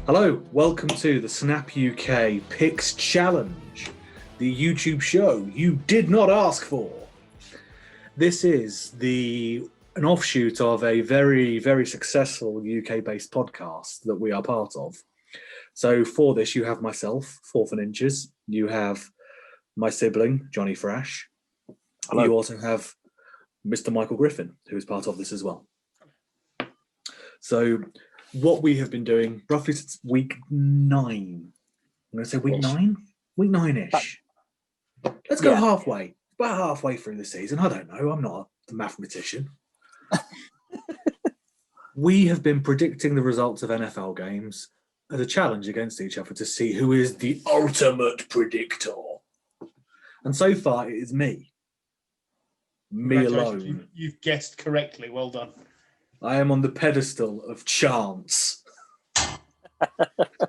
Hello, welcome to the Snap UK Picks Challenge, the YouTube show you did not ask for. This is an offshoot of a very, very successful UK-based podcast that we are part of. So for this, you have myself, 4th and Inches. You have my sibling, Johnny Thrash. Hello. You also have Mr. Michael Griffin, who is part of this as well. So what we have been doing roughly since week 9. I'm going to say week 9? Week 9-ish. Let's go halfway. About halfway through the season. I don't know. I'm not a mathematician. We have been predicting the results of NFL games as a challenge against each other to see who is the ultimate predictor. And so far, it is me. Me alone. You've guessed correctly. Well done. I am on the pedestal of chance.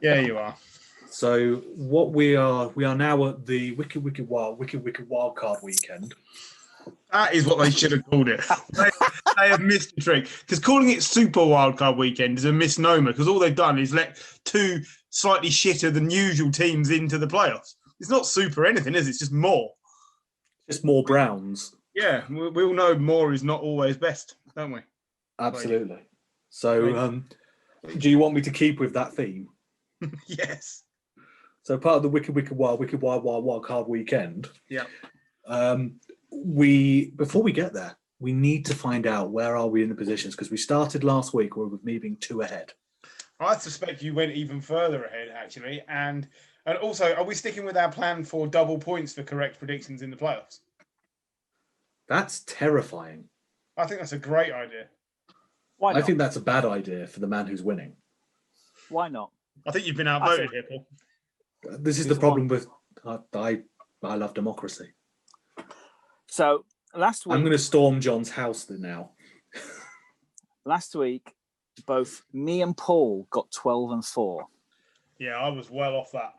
Yeah, you are. So what we are now at the Wicked Wildcard Weekend. That is what they should have called it. They have missed the trick. Because calling it Super Wildcard Weekend is a misnomer, because all they've done is let 2 slightly shitter than usual teams into the playoffs. It's not super anything, is it? It's just more. Just more Browns. Yeah, we all know more is not always best, don't we? Absolutely. So do you want me to keep with that theme? Yes. So part of the Wicked Wildcard Weekend. Yeah. Before we get there, we need to find out where are we in the positions, because we started last week with me being 2 ahead. I suspect you went even further ahead, actually. And also, are we sticking with our plan for double points for correct predictions in the playoffs? That's terrifying. I think that's a great idea. Why not? I think that's a bad idea for the man who's winning. Why not? I think you've been outvoted here, Paul. This is the problem with I love democracy. So last week, I'm going to storm John's house now. Last week, both me and Paul got 12 and 4. Yeah, I was well off that.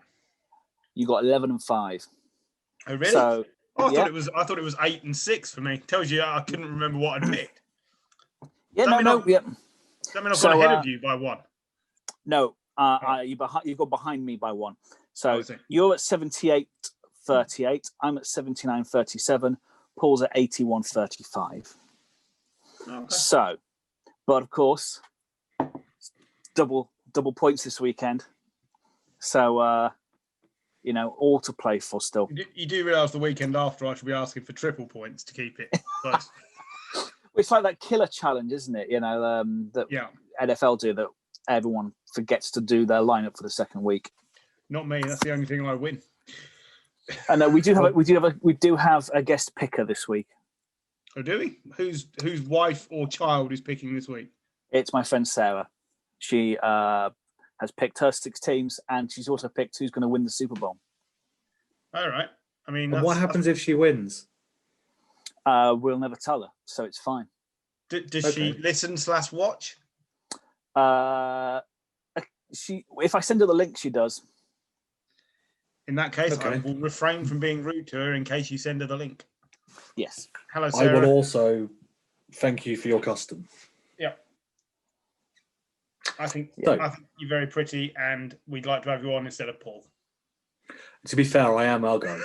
You got 11 and 5. Oh, really? So, I thought it was 8 and 6 for me. Tells you I couldn't remember what I'd picked. Yeah, Does no. That mean I've got ahead of you by 1? No, you got behind me by 1. So Oh, you're at 78-38. I'm at 79-37. Paul's at 81-35. Okay. So, but of course, double points this weekend. So, all to play for still. You do realise the weekend after I should be asking for triple points to keep it close. It's like that killer challenge, isn't it? That NFL do, that everyone forgets to do their lineup for the second week. Not me. That's the only thing I win. And we do have a guest picker this week. Oh, do we? Whose wife or child is picking this week? It's my friend Sarah. She has picked her 6 teams, and she's also picked who's going to win the Super Bowl. All right. I mean, what happens if she wins? We'll never tell her, so it's fine. Does she listen/watch? If I send her the link, she does. In that case, I will refrain from being rude to her in case you send her the link. Yes. Hello, Sarah. I will also thank you for your custom. Yeah. I think you're very pretty, and we'd like to have you on instead of Paul. To be fair, I am Argo.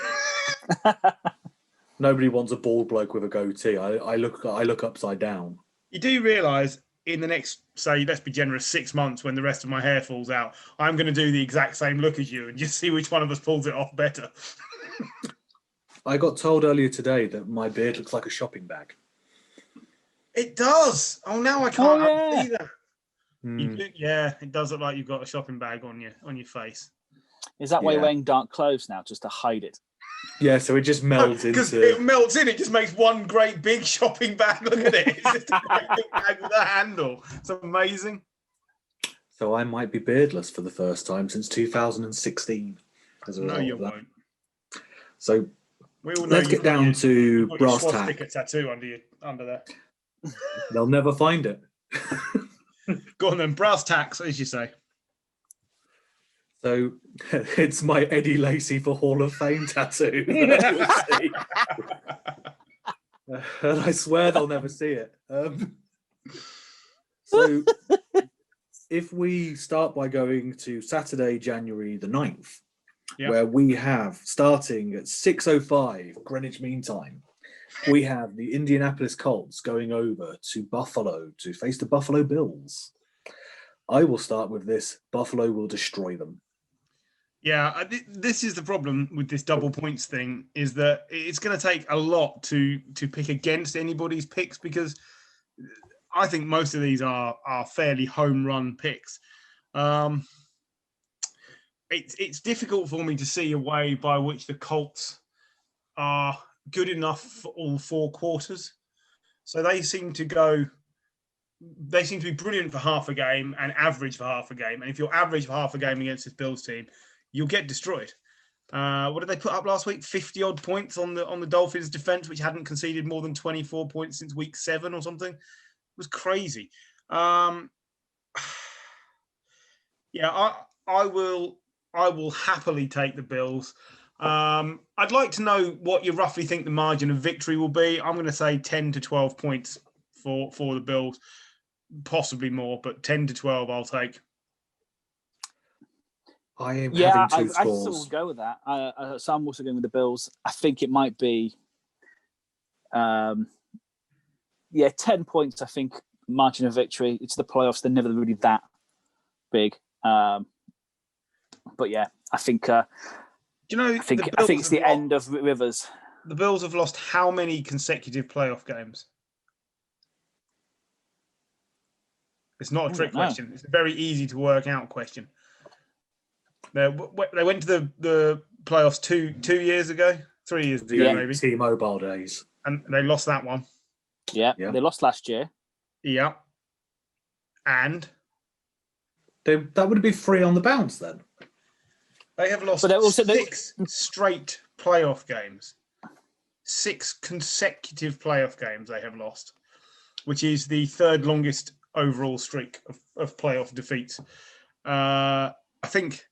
Nobody wants a bald bloke with a goatee. I look upside down. You do realise in the next, say, let's be generous, 6 months when the rest of my hair falls out, I'm going to do the exact same look as you and just see which one of us pulls it off better. I got told earlier today that my beard looks like a shopping bag. It does. Oh, now I can't yeah. see that. It does look like you've got a shopping bag on your face. Is that why you're wearing dark clothes now, just to hide it? Yeah, so it just melts into... Because it melts in, it just makes one great big shopping bag. Look at it. It's just a great big bag with a handle. It's amazing. So I might be beardless for the first time since 2016. No, you won't. So we all know let's get down to brass tack. Swastika tattoo under there. They'll never find it. Go on then, brass tacks, as you say. So it's my Eddie Lacy for Hall of Fame tattoo. That I will see. And I swear they'll never see it. So if we start by going to Saturday, January the 9th, where we have, starting at 6:05 Greenwich Mean Time, we have the Indianapolis Colts going over to Buffalo to face the Buffalo Bills. I will start with this. Buffalo will destroy them. Yeah, this is the problem with this double points thing, is that it's going to take a lot to pick against anybody's picks, because I think most of these are fairly home run picks. It's difficult for me to see a way by which the Colts are good enough for all 4 quarters. So they seem to be brilliant for half a game and average for half a game. And if you're average for half a game against this Bills team, you'll get destroyed. What did they put up last week? 50 odd points on the Dolphins defense, which hadn't conceded more than 24 points since week 7 or something. It was crazy. I will happily take the Bills. I'd like to know what you roughly think the margin of victory will be. I'm going to say 10 to 12 points for the Bills, possibly more, but 10 to 12 I'll take. I am having 2 scores. I sort of go with that. So I'm also going with the Bills. I think it might be, 10 points. I think margin of victory. It's the playoffs; they're never really that big. But yeah, I think. I think it's the end of Rivers. The Bills have lost how many consecutive playoff games? It's not a trick question. It's a very easy to work out question. They went to the playoffs 2 years ago, 3 years ago, maybe. T-Mobile days. And they lost that one. Yeah, they lost last year. Yeah. And? That would be 3 on the bounce then. They have lost 6 straight playoff games. 6 consecutive playoff games they have lost, which is the 3rd longest overall streak of playoff defeats. I think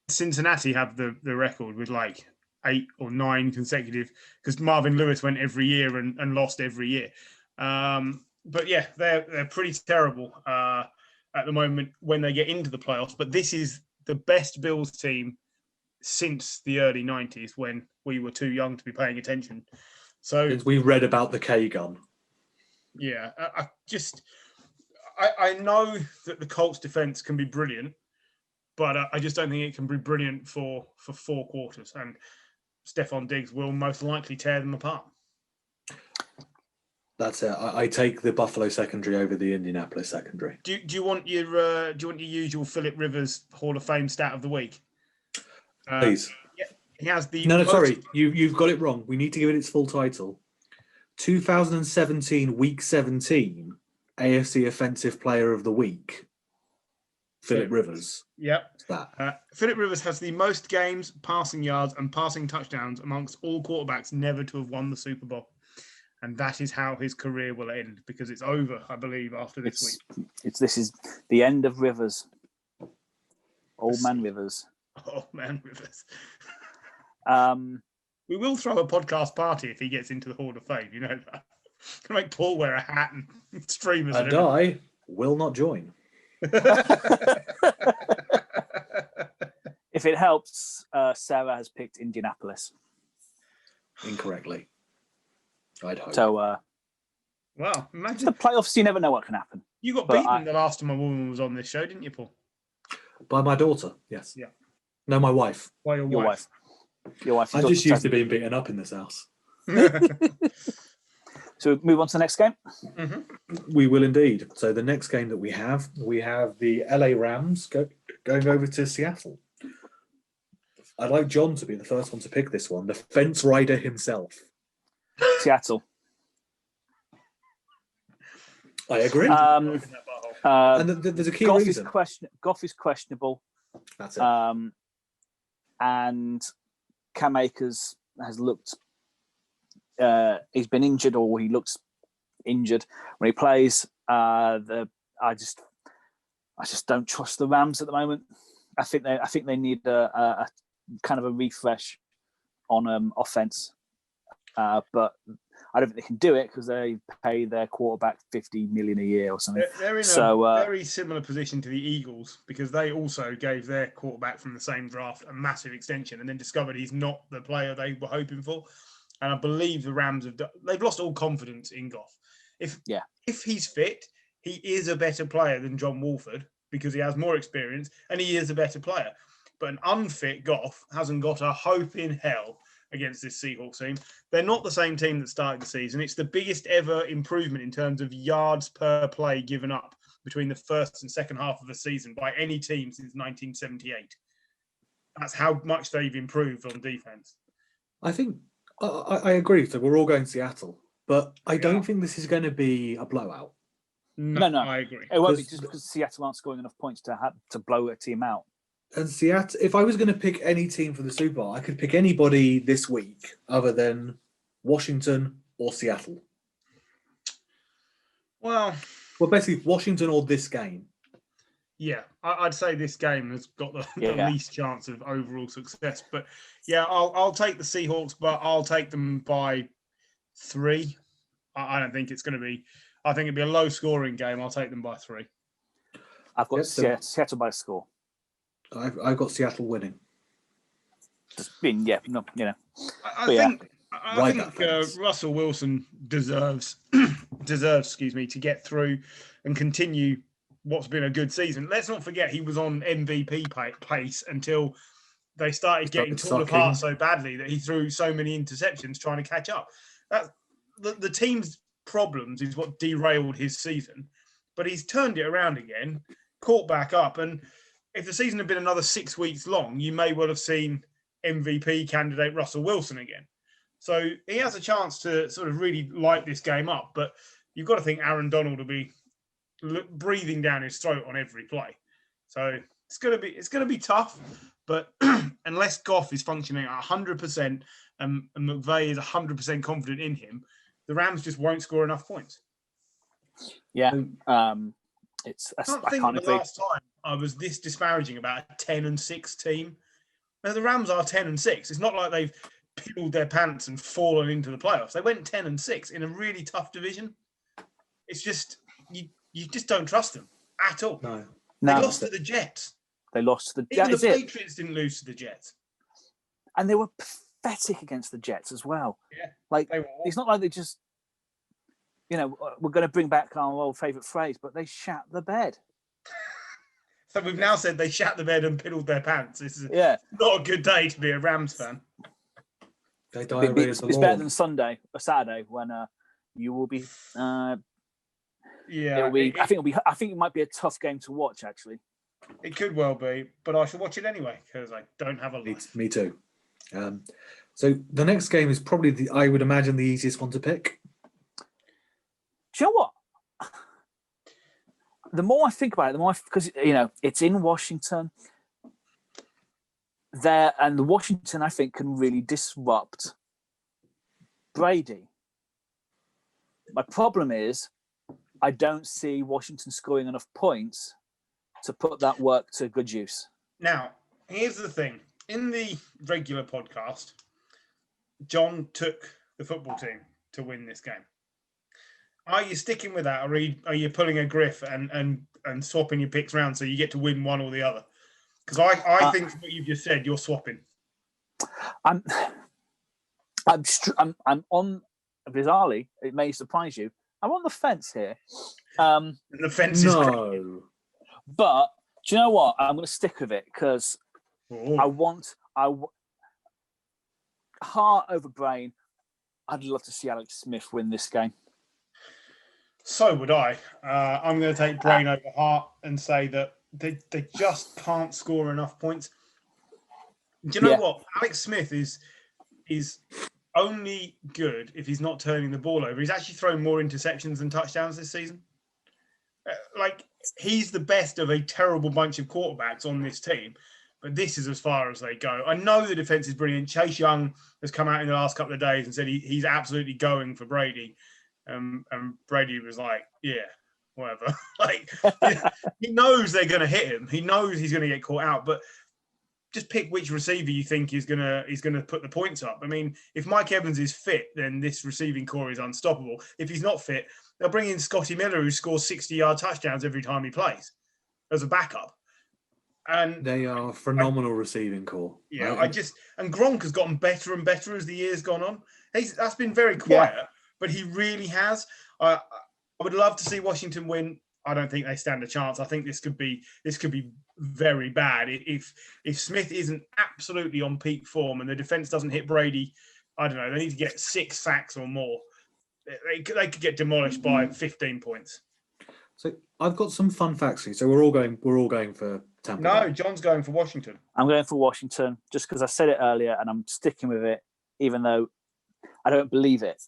Cincinnati have the record with like 8 or 9 consecutive, because Marvin Lewis went every year and lost every year. But yeah, they're pretty terrible at the moment when they get into the playoffs. But this is the best Bills team since the early 90s, when we were too young to be paying attention. So we read about the K-gun. Yeah, I know that the Colts defense can be brilliant, but I just don't think it can be brilliant for 4 quarters. And Stephon Diggs will most likely tear them apart. That's it. I take the Buffalo secondary over the Indianapolis secondary. Do you want your usual Philip Rivers Hall of Fame stat of the week? Please. Yeah, he has the sorry, you've got it wrong. We need to give it its full title. 2017 Week 17 AFC Offensive Player of the Week. Philip Rivers. Yep. That. Philip Rivers has the most games, passing yards, and passing touchdowns amongst all quarterbacks never to have won the Super Bowl. And that is how his career will end, because it's over, I believe, after this week. This is the end of Rivers. Old man Rivers. Old man Rivers. We will throw a podcast party if he gets into the Hall of Fame. You know that. Gonna make Paul wear a hat and streamers. And I will not join. If it helps, Sarah has picked Indianapolis. Incorrectly. I'd hope. So, well, imagine the playoffs. You never know what can happen. You got beaten the last time a woman was on this show, didn't you, Paul? By my daughter, yes. Yeah. No, my wife. By your wife. Your wife. I'm just used to being beaten up in this house. So move on to the next game. Mm-hmm. We will indeed. So the next game that we have the LA Rams going over to Seattle. I'd like John to be the first one to pick this one, the fence rider himself. Seattle. I agree. And there's a key Goff reason. Goff is questionable. That's it. And Cam Akers has looked. He's been injured, or he looks injured when he plays. I just don't trust the Rams at the moment. I think they need a kind of a refresh on offense, but I don't think they can do it because they pay their quarterback $50 million a year or something. They're in a very similar position to the Eagles because they also gave their quarterback from the same draft a massive extension and then discovered he's not the player they were hoping for. And I believe the Rams they've lost all confidence in Goff. If he's fit, he is a better player than John Wolford because he has more experience and he is a better player. But an unfit Goff hasn't got a hope in hell against this Seahawks team. They're not the same team that started the season. It's the biggest ever improvement in terms of yards per play given up between the first and second half of the season by any team since 1978. That's how much they've improved on defense. I think I agree. So we're all going Seattle, but I don't think this is going to be a blowout. No, I agree. It won't be just because Seattle aren't scoring enough points to blow a team out. And Seattle, if I was going to pick any team for the Super Bowl, I could pick anybody this week other than Washington or Seattle. Well, basically Washington or this game. Yeah, I'd say this game has got the least chance of overall success. But yeah, I'll take the Seahawks, but I'll take them by 3. I don't think it's going to be. I think it'd be a low-scoring game. I'll take them by 3. I've got Seattle by a score. I've got Seattle winning. I think Russell Wilson deserves, to get through and continue what's been a good season. Let's not forget he was on MVP pace until they started getting torn apart so badly that he threw so many interceptions trying to catch up. The team's problems is what derailed his season, but he's turned it around again, caught back up, and if the season had been another 6 weeks long, you may well have seen MVP candidate Russell Wilson again. So he has a chance to sort of really light this game up, but you've got to think Aaron Donald will be breathing down his throat on every play. So it's going to be tough, but unless Goff is functioning at 100% and McVay is 100% confident in him, the Rams just won't score enough points. Yeah. I can't agree. Last time I was this disparaging about a 10-6 team. Now the Rams are 10-6. It's not like they've peeled their pants and fallen into the playoffs. They went 10-6 in a really tough division. It's just you just don't trust them at all. No. They lost to the Jets. They lost to the Jets. Even the Patriots didn't lose to the Jets. And they were pathetic against the Jets as well. Yeah. It's not like they just, we're going to bring back our old favourite phrase, but they shat the bed. So we've now said they shat the bed and piddled their pants. This is not a good day to be a Rams fan. It's better than Sunday or Saturday when you will be. I think it might be a tough game to watch. Actually, it could well be, but I should watch it anyway because I don't have a life. Me too. So the next game is probably I would imagine the easiest one to pick. Do you know what? The more I think about it, because it's in Washington. And the Washington, I think, can really disrupt Brady. My problem is, I don't see Washington scoring enough points to put that work to good use. Now, here's the thing. In the regular podcast, John took the football team to win this game. Are you sticking with that, or are you pulling a Griff and swapping your picks around so you get to win one or the other? Because I think what you've just said, you're swapping. I'm on, bizarrely, it may surprise you, I'm on the fence here. The fence is crazy. But do you know what? I'm going to stick with it because heart over brain. I'd love to see Alex Smith win this game. So would I. I'm going to take brain over heart and say that they just can't score enough points. Do you know what? Alex Smith is only good if he's not turning the ball over. He's actually thrown more interceptions than touchdowns this season. He's the best of a terrible bunch of quarterbacks on this team, but this is as far as they go. I know the defense is brilliant. Chase Young has come out in the last couple of days and said he's absolutely going for Brady. And Brady was like, yeah, whatever. Like, he knows they're going to hit him. He knows he's going to get caught out, but just pick which receiver you think is gonna put the points up. I mean, if Mike Evans is fit, then this receiving core is unstoppable. If he's not fit, they'll bring in Scotty Miller, who scores 60-yard touchdowns every time he plays as a backup. And they are a phenomenal receiving core. Yeah, right? And Gronk has gotten better and better as the year's gone on. That's been very quiet, but he really has. I would love to see Washington win. I don't think they stand a chance. I think this could be very bad if Smith isn't absolutely on peak form and the defense doesn't hit Brady. I don't know. They need to get 6 sacks or more. They could get demolished by 15 points. So I've got some fun facts here. So we're all going for Tampa. No, Bay. John's going for Washington. I'm going for Washington just because I said it earlier and I'm sticking with it, even though I don't believe it.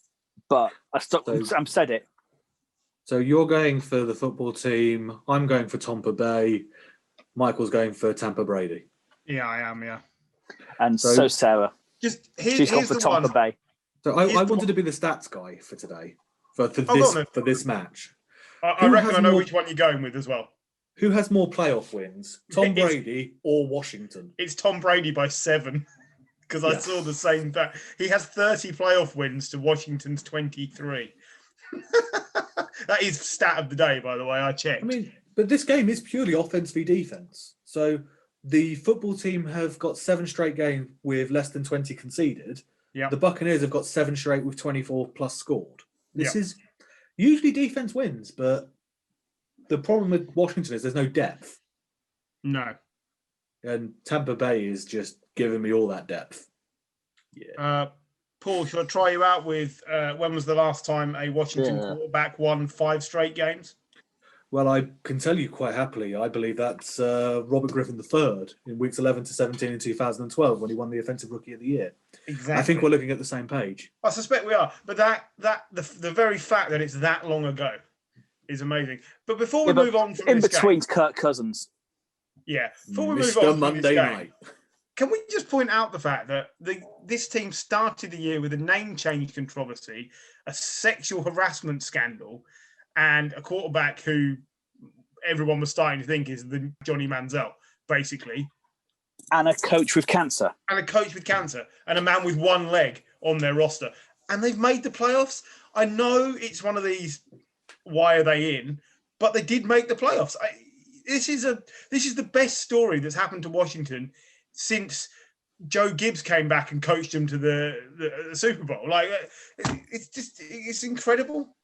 But I'm said it. So you're going for the football team. I'm going for Tampa Bay. Michael's going for Tampa Brady. Yeah, I am. Yeah. And so Sarah. She's gone for Tampa Bay. So I wanted to be the stats guy for today for this match. I reckon I know which one you're going with as well. Who has more playoff wins, Tom Brady or Washington? It's Tom Brady by 7 because I saw the same thing. He has 30 playoff wins to Washington's 23. That is stat of the day, by the way. I checked. I mean, but this game is purely offense v defense. So the football team have got 7 straight games with less than 20 conceded. Yeah. The Buccaneers have got 7 straight with 24 plus scored. This is usually defense wins, but the problem with Washington is there's no depth. No. And Tampa Bay is just giving me all that depth. Yeah. Paul, should I try you out with when was the last time a Washington quarterback won 5 straight games? Well, I can tell you quite happily, I believe that's Robert Griffin III in weeks 11 to 17 in 2012 when he won the Offensive Rookie of the Year. Exactly. I think we're looking at the same page. I suspect we are, but the very fact that it's that long ago is amazing. But before we move on from this between game, Kirk Cousins. Yeah, before we move Mr. on Monday from this game, night. Can we just point out the fact that this team started the year with a name change controversy, a sexual harassment scandal, and a quarterback who everyone was starting to think is the Johnny Manziel, basically. And a coach with cancer. And a man with 1 leg on their roster. And they've made the playoffs. I know it's one of these, why are they in? But they did make the playoffs. This is the best story that's happened to Washington since Joe Gibbs came back and coached them to the Super Bowl. Like, it's incredible.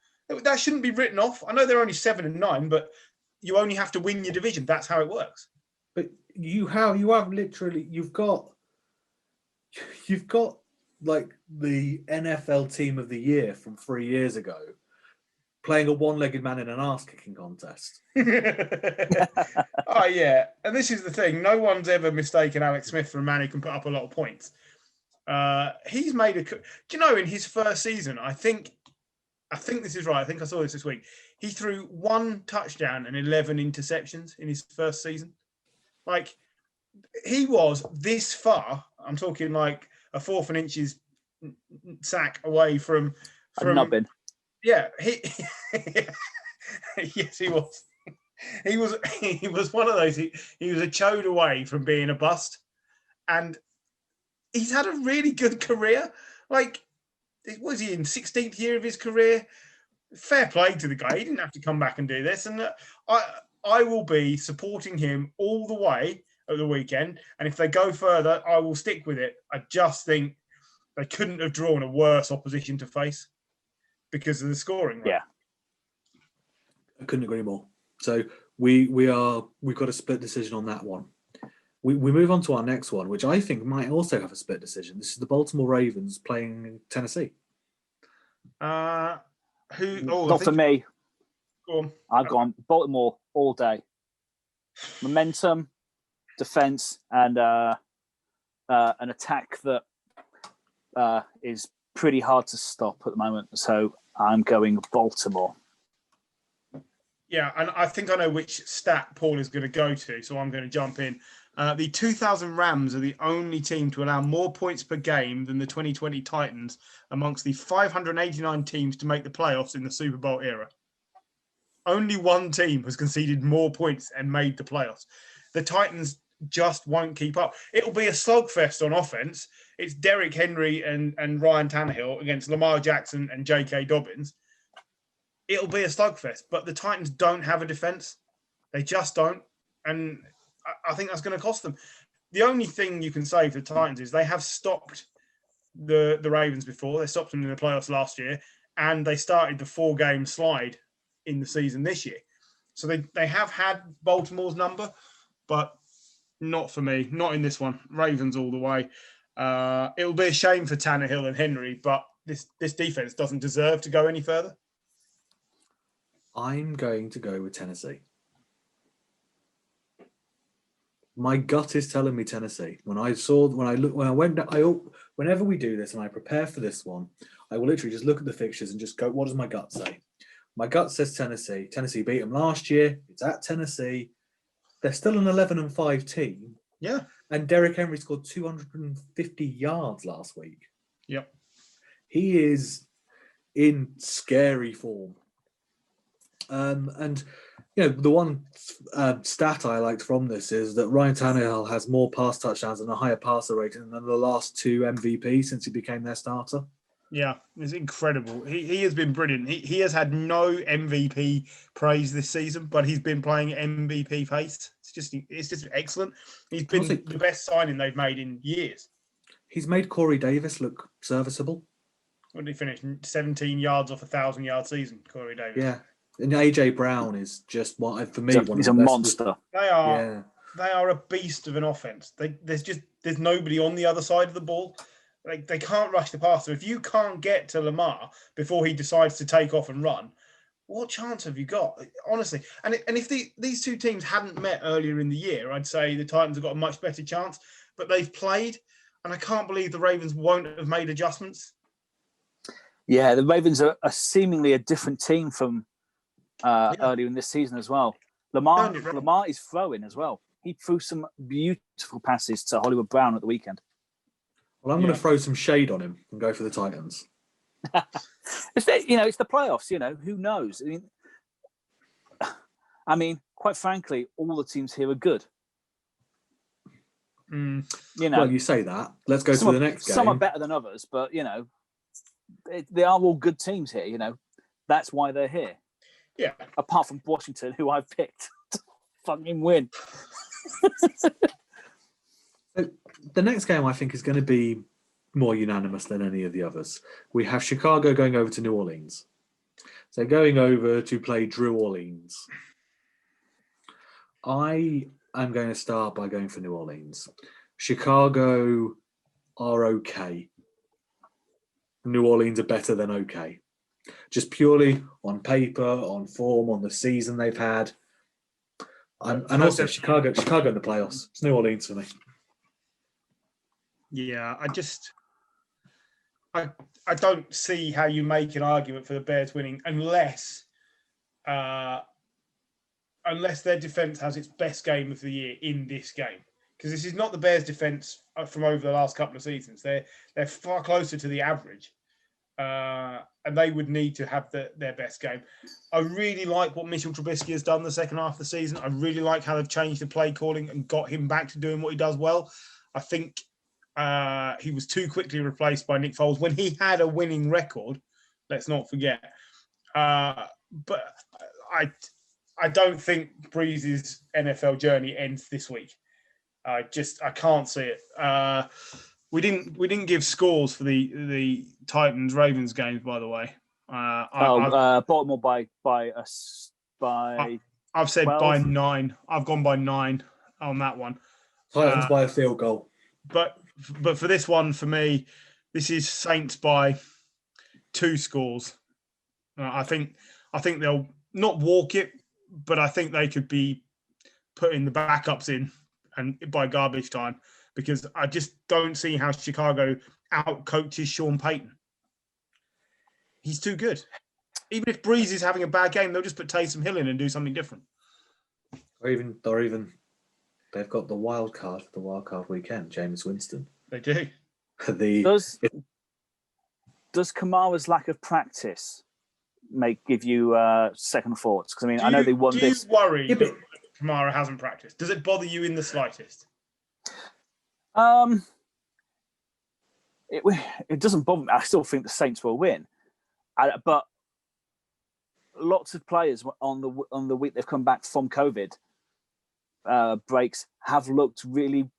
That shouldn't be written off. I know they're only 7-9, but you only have to win your division. That's how it works. But you've got like the NFL team of the year from 3 years ago playing a 1-legged man in an ass-kicking contest. Oh, yeah. And this is the thing. No one's ever mistaken Alex Smith for a man who can put up a lot of points. He's made do you know, in his first season, I think this is right. I think I saw this week. He threw 1 touchdown and 11 interceptions in his first season. Like, he was this far, I'm talking like a 4th inches sack away from nubbin. Yeah, yes, he was. He was one of those. He was a chode away from being a bust, and he's had a really good career. Like, was he in 16th year of his career? Fair play to the guy. He didn't have to come back and do this, and I will be supporting him all the way at the weekend. And if they go further, I will stick with it. I just think they couldn't have drawn a worse opposition to face because of the scoring. Right? Yeah, I couldn't agree more. So we've got a split decision on that one. We move on to our next one, which I think might also have a split decision. This is the Baltimore Ravens playing Tennessee. Not for me. Go on. I've gone Baltimore all day. Momentum, defense, and an attack that is pretty hard to stop at the moment. So I'm going Baltimore. Yeah, and I think I know which stat Paul is going to go to, so I'm going to jump in. The 2000 Rams are the only team to allow more points per game than the 2020 Titans amongst the 589 teams to make the playoffs in the Super Bowl era. Only one team has conceded more points and made the playoffs. The Titans just won't keep up. It'll be a slugfest on offense. It's Derrick Henry and Ryan Tannehill against Lamar Jackson and J.K. Dobbins. It'll be a slugfest, but the Titans don't have a defense. They just don't. And I think that's going to cost them. The only thing you can say for the Titans is they have stopped the Ravens before. They stopped them in the playoffs last year, and they started the 4-game slide in the season this year. So they have had Baltimore's number, but not for me. Not in this one. Ravens all the way. It'll be a shame for Tannehill and Henry, but this defense doesn't deserve to go any further. I'm going to go with Tennessee. My gut is telling me Tennessee. Whenever we do this and I prepare for this one, I will literally just look at the fixtures and just go, what does my gut say? My gut says Tennessee. Tennessee beat them last year. It's at Tennessee. They're still an 11-5 team. Yeah. And Derrick Henry scored 250 yards last week. Yep. He is in scary form. And the one stat I liked from this is that Ryan Tannehill has more pass touchdowns and a higher passer rating than the last 2 MVP since he became their starter. Yeah, it's incredible. He has been brilliant. He has had no MVP praise this season, but he's been playing MVP pace. It's just excellent. He's been the best signing they've made in years. He's made Corey Davis look serviceable. What did he finish? 17 yards off a 1,000-yard season, Corey Davis. Yeah. And AJ Brown is just for me. He's a monster. They are a beast of an offense. There's nobody on the other side of the ball. They can't rush the passer. If you can't get to Lamar before he decides to take off and run, what chance have you got? Honestly, and if these two teams hadn't met earlier in the year, I'd say the Titans have got a much better chance. But they've played, and I can't believe the Ravens won't have made adjustments. Yeah, the Ravens are seemingly a different team from earlier in this season as well. Lamar is throwing as well. He threw some beautiful passes to Hollywood Brown at the weekend. Well, I'm going to throw some shade on him and go for the Titans. It's the playoffs. Who knows? I mean, quite frankly, all the teams here are good. Well, you say that. Let's go to the next game. Some are better than others, but they are all good teams here. That's why they're here. Yeah. Apart from Washington, who I've picked to fucking win. The next game, I think, is going to be more unanimous than any of the others. We have Chicago going over to New Orleans. So going over to play Drew Orleans. I am going to start by going for New Orleans. Chicago are okay. New Orleans are better than okay. Just purely on paper, on form, on the season they've had. And also Chicago in the playoffs. It's New Orleans for me. Yeah, I don't see how you make an argument for the Bears winning unless their defense has its best game of the year in this game. Because this is not the Bears' defense from over the last couple of seasons. They're far closer to the average. And they would need to have their best game. I really like what Mitchell Trubisky has done the second half of the season. I really like how they've changed the play calling and got him back to doing what he does well. I think he was too quickly replaced by Nick Foles when he had a winning record. Let's not forget. But I don't think Breeze's NFL journey ends this week. I can't see it. We didn't give scores for the Titans Ravens games, by the way. Baltimore by I've said 12. by 9. I've gone by 9 on that one. Titans by a field goal. But for this one, for me, this is Saints by 2 scores. I think they'll not walk it, but I think they could be putting the backups in and by garbage time, because I just don't see how Chicago out-coaches Sean Payton. He's too good. Even if Breeze is having a bad game, they'll just put Taysom Hill in and do something different. Or even they've got the wild card for the wildcard weekend, Jameis Winston. They do. Does Kamara's lack of practice give you second thoughts? Because I mean, I know they won this. Do you worry that Kamara hasn't practiced? Does it bother you in the slightest? It doesn't bother me. I still think the Saints will win, but lots of players on the week they've come back from COVID breaks have looked really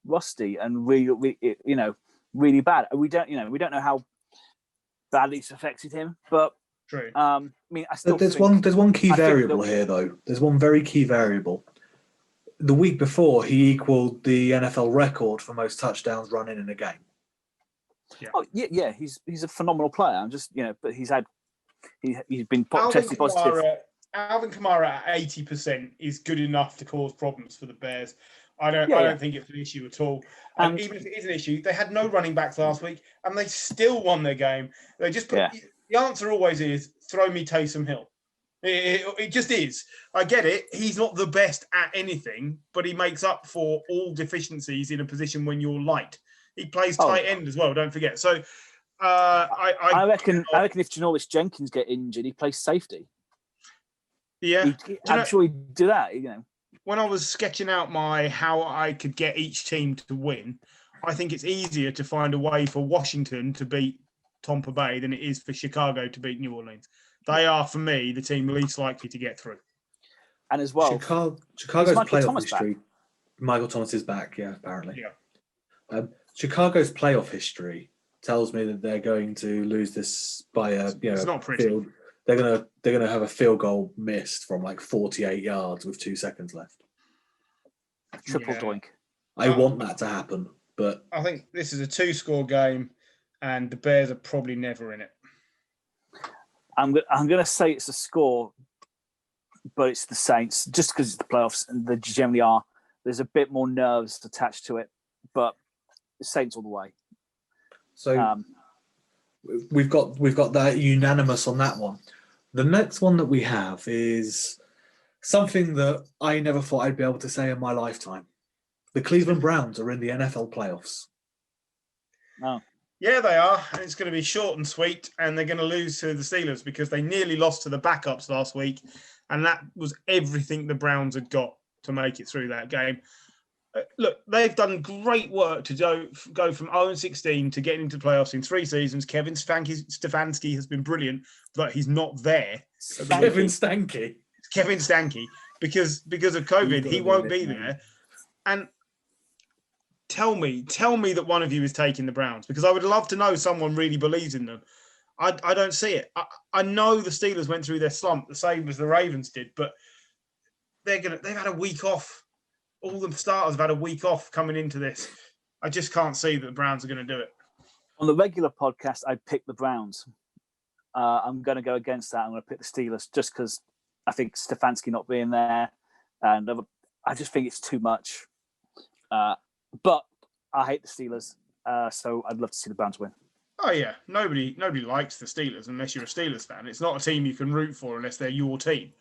rusty and really bad. We don't know how badly it's affected him, but true. I mean, I still there's one key variable here though. There's one very key variable. The week before, he equaled the NFL record for most touchdowns running in a game. Yeah. Oh yeah. He's a phenomenal player. I'm just but he's been tested positive. Alvin Kamara at 80% is good enough to cause problems for the Bears. I don't think it's an issue at all. And even if it is an issue, they had no running backs last week, and they still won their game. They just the answer always is throw me Taysom Hill. It just is. I get it. He's not the best at anything, but he makes up for all deficiencies in a position when you're light. He plays tight end as well. Don't forget. So I reckon if Janoris Jenkins get injured, he plays safety. Yeah, I'm sure he'd do that. When I was sketching out how I could get each team to win, I think it's easier to find a way for Washington to beat Tampa Bay than it is for Chicago to beat New Orleans. They are, for me, the team least likely to get through. And as well, Chicago's playoff history. Michael Thomas is back, apparently. Yeah. Chicago's playoff history tells me that they're going to lose this by it's not pretty. field. They're gonna have a field goal missed from like 48 yards with 2 seconds left. Triple doink. I want that to happen, but I think this is a 2-score game, and the Bears are probably never in it. I'm going to say it's a score, but it's the Saints, just because it's the playoffs and they generally are. There's a bit more nerves attached to it, but the Saints all the way. So we've got that unanimous on that one. The next one that we have is something that I never thought I'd be able to say in my lifetime. The Cleveland Browns are in the NFL playoffs. Oh. Yeah, they are. And it's going to be short and sweet, and they're going to lose to the Steelers because they nearly lost to the backups last week, and that was everything the Browns had got to make it through that game. Look, they've done great work to go from 0-16 to getting into the playoffs in 3 seasons. Kevin Stefanski has been brilliant, but he's not there. Kevin Stanky. Kevin Stanky, because of COVID, he won't be there. And tell me that one of you is taking the Browns, because I would love to know someone really believes in them. I don't see it. I know the Steelers went through their slump the same as the Ravens did, but they've had a week off. All the starters have had a week off coming into this. I just can't see that the Browns are going to do it. On the regular podcast, I'd pick the Browns. I'm going to go against that. I'm going to pick the Steelers just because I think Stefanski not being there, and I just think it's too much. But I hate the Steelers, so I'd love to see the Browns win. Oh yeah, nobody likes the Steelers unless you're a Steelers fan. It's not a team you can root for unless they're your team.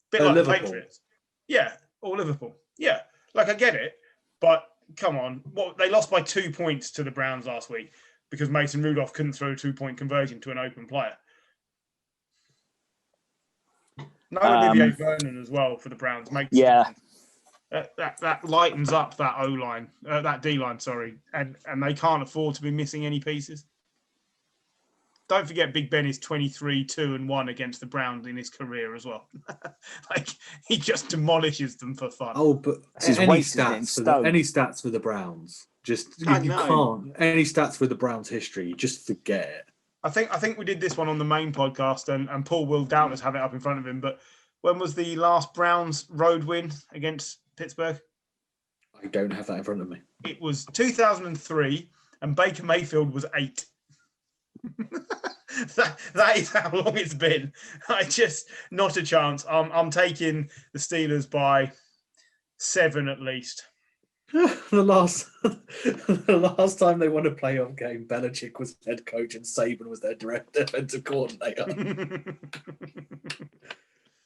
Bit like Liverpool. The Patriots. Yeah, or Liverpool. Yeah, like I get it, but come on. They lost by 2 points to the Browns last week because Mason Rudolph couldn't throw a 2-point conversion to an open player. No Olivier Vernon as well for the Browns. That lightens up that O-line, that D-line, sorry, and they can't afford to be missing any pieces. Don't forget, Big Ben is 23-2-1 against the Browns in his career as well. Like, he just demolishes them for fun. Oh, but any stats for the Browns? Just you can't. Any stats for the Browns' history? Just forget it. I think we did this one on the main podcast, and Paul will doubtless have it up in front of him. But when was the last Browns road win against Pittsburgh? I don't have that in front of me. It was 2003, and Baker Mayfield was 8. that is how long it's been. Not a chance. I'm taking the Steelers by 7 at least. The last time they won a playoff game, Belichick was head coach and Saban was their direct defensive coordinator.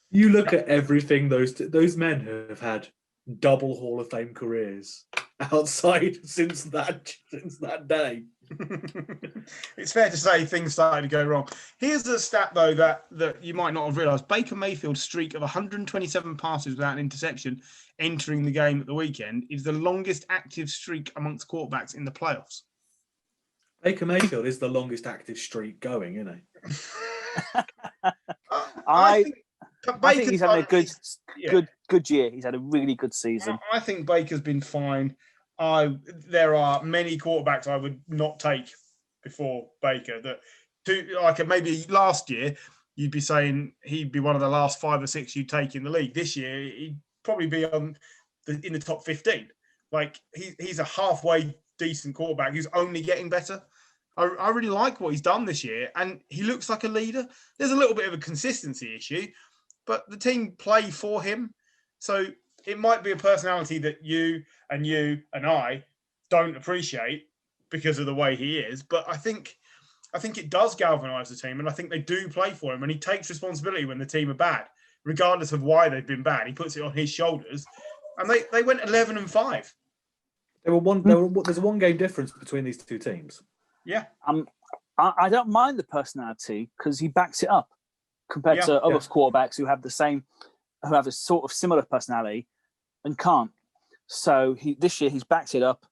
You look at everything those men have had double Hall of Fame careers outside since that day. It's fair to say things started to go wrong. Here's a stat, though, that you might not have realised. Baker Mayfield's streak of 127 passes without an interception entering the game at the weekend is the longest active streak amongst quarterbacks in the playoffs. Baker Mayfield is the longest active streak going, isn't he? I think he's having a good year. He's had a really good season. I think Baker's been fine. There are many quarterbacks I would not take before Baker. Maybe last year you'd be saying he'd be one of the last 5 or 6 you'd take in the league. This year he'd probably be in the top 15. Like he's a halfway decent quarterback who's only getting better. I really like what he's done this year, and he looks like a leader. There's a little bit of a consistency issue, but the team play for him. So it might be a personality that you and I don't appreciate because of the way he is. But I think it does galvanise the team, and I think they do play for him. And he takes responsibility when the team are bad, regardless of why they've been bad. He puts it on his shoulders, and they went 11-5. There's a 1 game difference between these two teams. Yeah. I don't mind the personality because he backs it up compared to other quarterbacks who have a sort of similar personality and can't. So this year he's backed it up.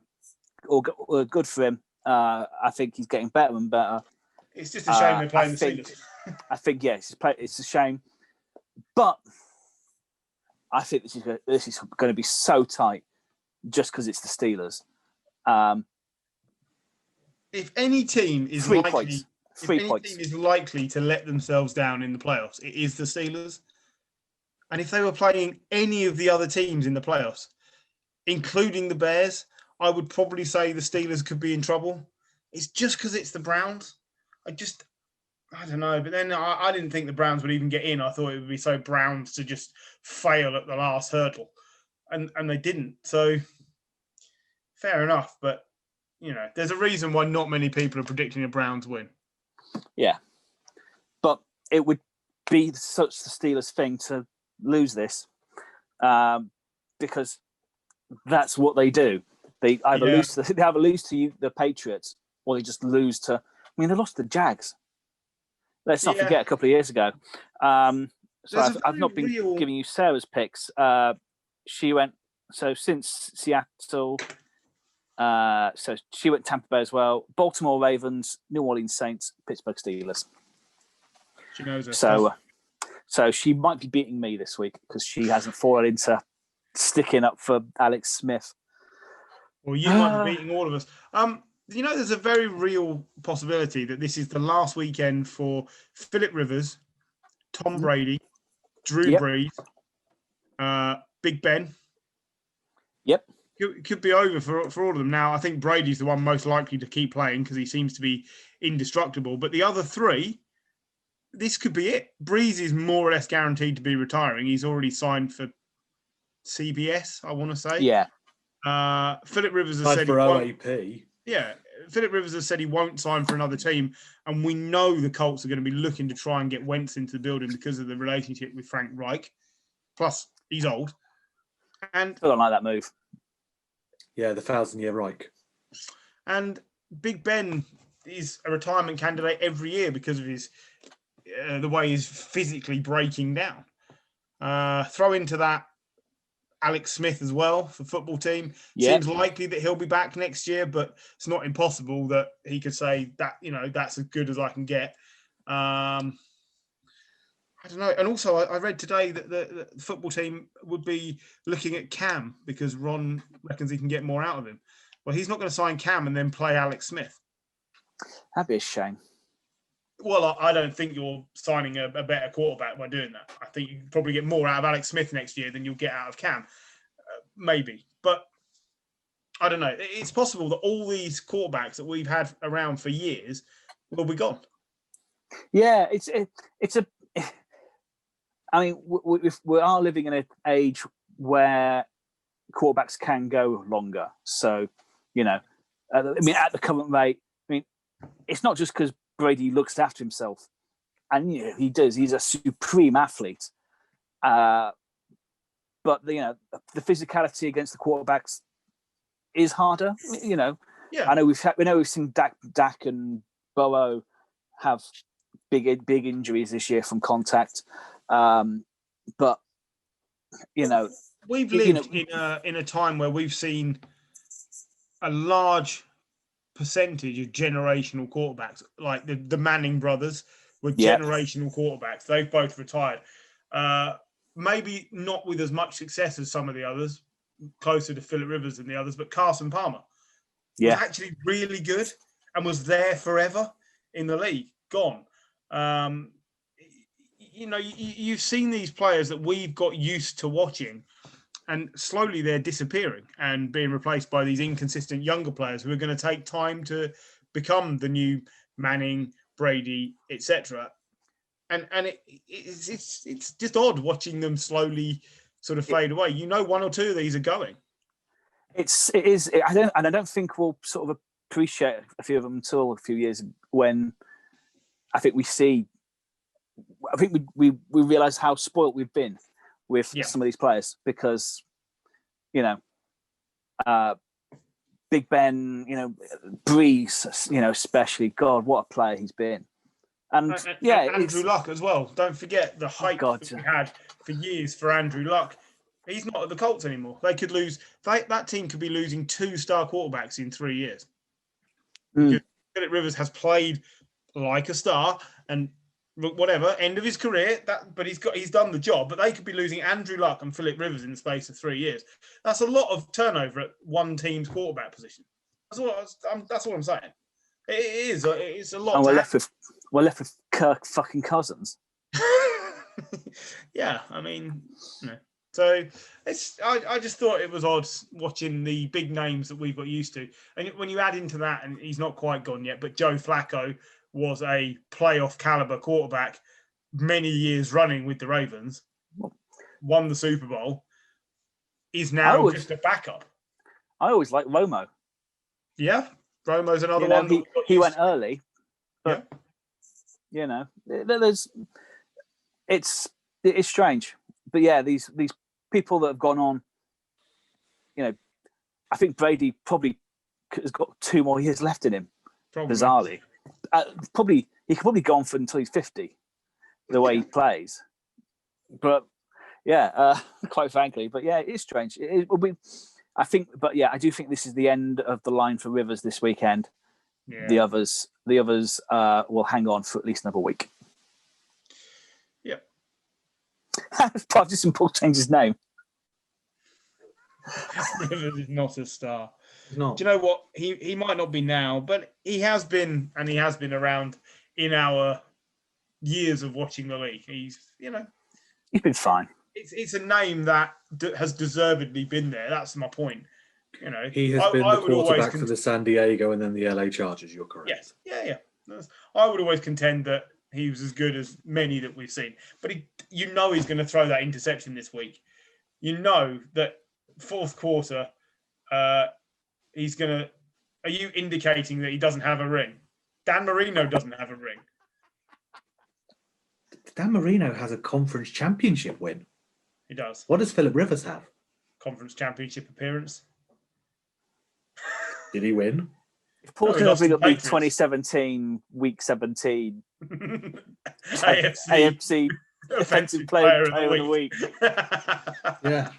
Or good for him. I think he's getting better and better. It's just a shame they're playing the Steelers. I think it's a shame, but I think this is going to be so tight just because it's the Steelers. If any team is likely to let themselves down in the playoffs, it is the Steelers. And if they were playing any of the other teams in the playoffs, including the Bears, I would probably say the Steelers could be in trouble. It's just because it's the Browns. I don't know. But then I didn't think the Browns would even get in. I thought it would be so Browns to just fail at the last hurdle. And they didn't. So fair enough. But, there's a reason why not many people are predicting a Browns win. Yeah. But it would be such the Steelers thing to lose this because that's what they do. They either lose to you, the Patriots, or they just lose to. I mean, they lost to the Jags. Let's not forget a couple of years ago. I've not been giving you Sarah's picks. She went since Seattle. So she went Tampa Bay as well. Baltimore Ravens, New Orleans Saints, Pittsburgh Steelers. She knows her. So she might be beating me this week because she hasn't fallen into sticking up for Alex Smith. Well, you might be beating all of us. There's a very real possibility that this is the last weekend for Philip Rivers, Tom Brady, Drew Brees, Big Ben. Yep. It could be over for all of them. Now, I think Brady's the one most likely to keep playing because he seems to be indestructible. But the other three, this could be it. Brees is more or less guaranteed to be retiring. He's already signed for CBS, I want to say. Yeah. Philip Rivers has said for OAP. Yeah, Philip Rivers has said he won't sign for another team, and we know the Colts are going to be looking to try and get Wentz into the building because of the relationship with Frank Reich. Plus, he's old. And I don't like that move. Yeah, the 1,000-year Reich. And Big Ben is a retirement candidate every year because of his the way he's physically breaking down. Throw into that Alex Smith as well for football team. Seems likely that he'll be back next year, but it's not impossible that he could say that, that's as good as I can get. I don't know. And also I read today that the football team would be looking at Cam because Ron reckons he can get more out of him. Well, he's not going to sign Cam and then play Alex Smith. That'd be a shame. Well, I don't think you're signing a better quarterback by doing that. I think you can probably get more out of Alex Smith next year than you'll get out of Cam. Maybe. But I don't know. It's possible that all these quarterbacks that we've had around for years will be gone. Yeah, I mean, we are living in an age where quarterbacks can go longer. So, at the current rate, it's not just because Brady looks after himself, and he does. He's a supreme athlete, but the physicality against the quarterbacks is harder. Yeah. I know we've seen Dak and Burrow have big injuries this year from contact, but we've lived in a time where we've seen a large percentage of generational quarterbacks, like the Manning brothers were generational quarterbacks. They've both retired. Maybe not with as much success as some of the others, closer to Phillip Rivers than the others, but Carson Palmer was actually really good and was there forever in the league. Gone. You've seen these players that we've got used to watching, and slowly they're disappearing and being replaced by these inconsistent younger players who are going to take time to become the new Manning, Brady, etc. And it's just odd watching them slowly sort of fade away. One or two of these are going. It is. I don't think we'll sort of appreciate a few of them until a few years when I think we realize how spoilt we've been with some of these players, because Big Ben, Breeze, especially, God, what a player he's been. And Andrew Luck as well. Don't forget the hype that we had for years for Andrew Luck. He's not at the Colts anymore. They could lose. That team could be losing 2 star quarterbacks in 3 years. Because Phillip Rivers has played like a star and whatever, end of his career. But he's done the job. But they could be losing Andrew Luck and Phillip Rivers in the space of 3 years. That's a lot of turnover at one team's quarterback position. That's all I'm saying. It is. It's a lot. And we're left with Kirk fucking Cousins. Yeah, I mean, So I just thought it was odd watching the big names that we've got used to, and when you add into that, and he's not quite gone yet, but Joe Flacco was a playoff caliber quarterback many years running with the Ravens, won the Super Bowl, is now just a backup. I always liked Romo. Yeah. Romo's another one. He went early, but it's strange. But yeah, these people that have gone on, I think Brady probably has got 2 more years left in him. Probably. Bizarrely, he could probably go on for until he's 50, the way he plays. But quite frankly, it's strange. I do think this is the end of the line for Rivers this weekend. Yeah. The others will hang on for at least another week. Yep. Practicing Paul changed his name. Rivers is not a star. He's not. Do you know what? He might not be now, but he has been, and he has been around in our years of watching the league. He's been fine. It's a name that has deservedly been there. That's my point. He has been the quarterback for the San Diego and then the LA Chargers. You're correct. Yes, yeah. I would always contend that he was as good as many that we've seen. But he's going to throw that interception this week. That fourth quarter, he's going to. Are you indicating that he doesn't have a ring? Dan Marino doesn't have a ring. Dan Marino has a conference championship win. He does. What does Phillip Rivers have? Conference championship appearance. Did he win? If Paul's going to bring up the 2017 Week 17 AFC Offensive Player of the Week. Yeah.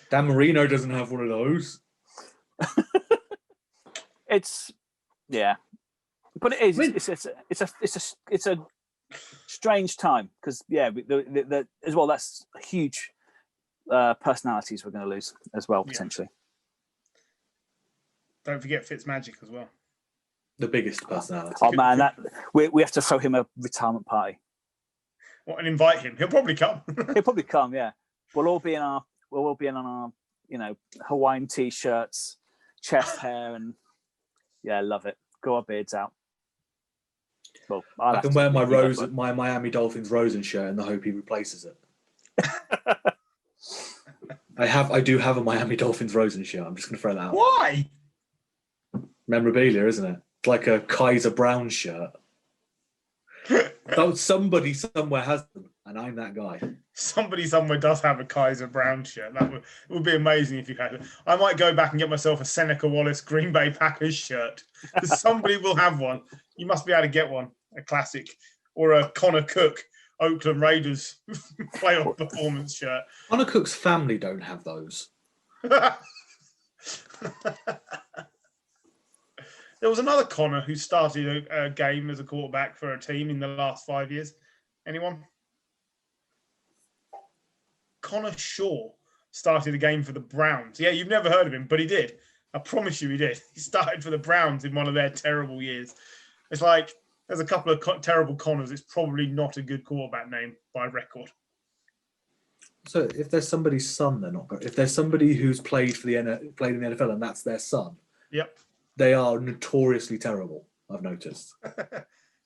Dan Marino doesn't have one of those. But it is. It's a strange time because as well. That's huge personalities we're going to lose as well potentially. Don't forget Fitzmagic as well. The biggest personality. Oh man, that we have to throw him a retirement party. And invite him. He'll probably come. He'll probably come. Yeah, we'll all be in our Hawaiian t-shirts, chest hair, and love it. Grow our beards out. Well, I can wear my Miami Dolphins Rosen shirt in the hope he replaces it. I do have a Miami Dolphins Rosen shirt. I'm just going to throw that out. Why? Memorabilia, isn't it? It's like a Kaiser Brown shirt. Somebody somewhere has them. And I'm that guy. Somebody somewhere does have a Kaiser Brown shirt. It would be amazing if you had it. I might go back and get myself a Seneca Wallace Green Bay Packers shirt. Somebody will have one. You must be able to get one, a classic, or a Connor Cook Oakland Raiders playoff performance shirt. Connor Cook's family don't have those. There was another Connor who started a game as a quarterback for a team in the last 5 years. Anyone? Connor Shaw started a game for the Browns. Yeah, you've never heard of him, but he did. I promise you he did. He started for the Browns in one of their terrible years. It's like there's a couple of terrible Connors. It's probably not a good quarterback name by record. So if there's somebody's son, they're not going. If there's somebody who's played in the NFL and that's their son, yep, they are notoriously terrible. I've noticed.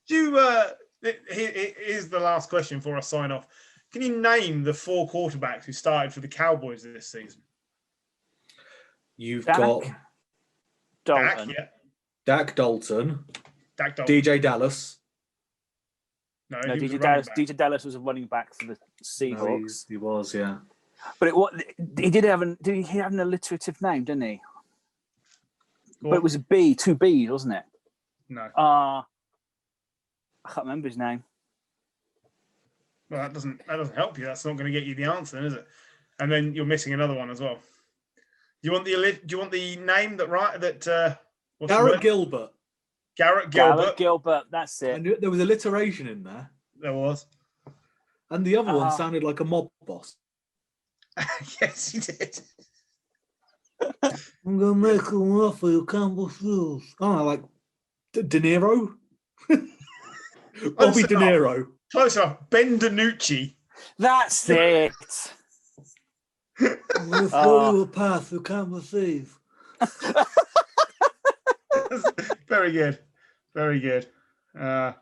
Here's the last question for us sign off. Can you name the 4 quarterbacks who started for the Cowboys this season? You've Dak got Dalton. Dak Dalton, Dak Dalton. DJ Dallas. No, DJ Dallas was a running back for the Seahawks. No, he was, yeah. But he did have an alliterative name, didn't he? But it was a B, 2 B's, wasn't it? No. I can't remember his name. Well, that doesn't help you. That's not going to get you the answer, is it? And then you're missing another one as well. Do you want the name Garrett Gilbert. Garrett Gilbert. Garrett Gilbert, that's it. I knew there was alliteration in there. There was. And the other one sounded like a mob boss. Yes, he did. I'm going to make an offer you can't refuse. Oh, like De Niro? Bobby De Niro. Close enough. Ben DiNucci. That's it. I'm going to throw you a path you can't receive. Very good. Very good. Yeah.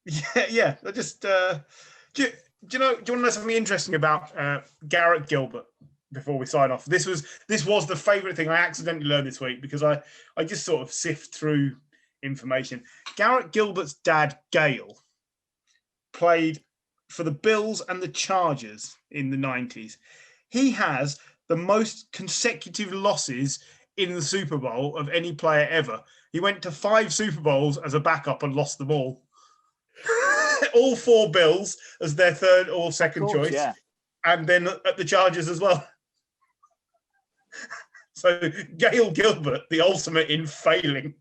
I just do you want to know something interesting about Garrett Gilbert before we sign off? This was the favourite thing I accidentally learned this week because I just sort of sift through information. Garrett Gilbert's dad, Gale, played for the Bills and the Chargers in the 90s. He has the most consecutive losses in the Super Bowl of any player ever. He went to 5 Super Bowls as a backup and lost them all. All 4 Bills as their third or second choice. Yeah. And then at the Chargers as well. So Gale Gilbert, the ultimate in failing.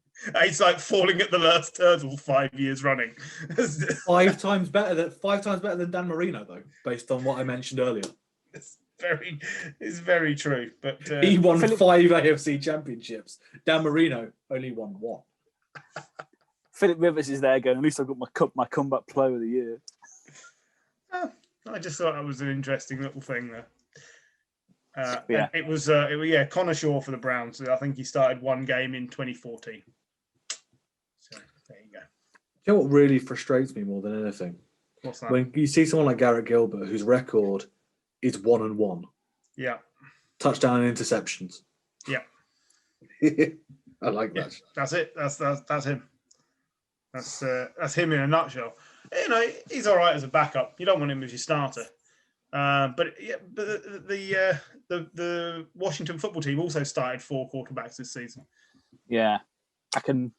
He's like falling at the last turtle 5 years running. 5 times better than Dan Marino, though, based on what I mentioned earlier. It's very true. But he won 5 AFC championships. Dan Marino only won 1. Philip Rivers is there going, at least I've got my comeback player of the year. I just thought that was an interesting little thing there. Yeah. It was Connor Shaw for the Browns. I think he started 1 game in 2014. So there you go. You know what really frustrates me more than anything? What's that? When you see someone like Garrett Gilbert, whose record is 1-1. Yeah. Touchdown and interceptions. Yeah. I like that. Yeah, that's it. That's him. That's him in a nutshell. You know, he's all right as a backup. You don't want him as your starter. But the Washington football team also started 4 quarterbacks this season. Yeah, I can.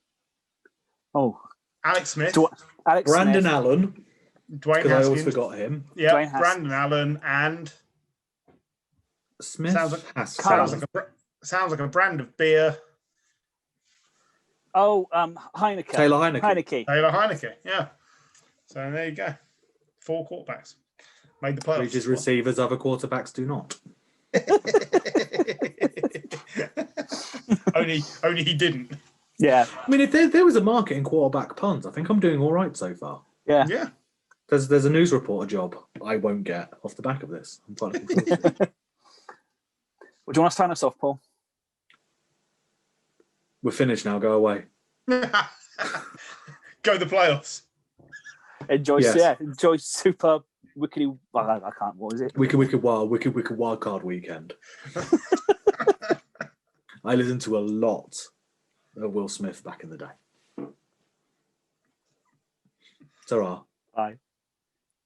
Oh, Alex Smith, Brandon Allen, Dwayne Haskins. I always forgot him. Yeah, Brandon Allen and Smith. Sounds like a brand of beer. Oh, Heineke. Taylor Heineke. Yeah. So there you go. 4 quarterbacks made the playoffs. Reaches receivers, other quarterbacks do not. only he didn't. Yeah. I mean, if there was a market in quarterback puns, I think I'm doing all right so far. Yeah. Yeah. There's a news reporter job I won't get off the back of this. I'm quite looking forward to it. Well, do you want to sign us off, Paul? We're finished now. Go away. Go the playoffs. Enjoy Super Wickedy. I can't. What is it? Wicked Wildcard Weekend. I listened to a lot of Will Smith back in the day. Ta-ra. Bye.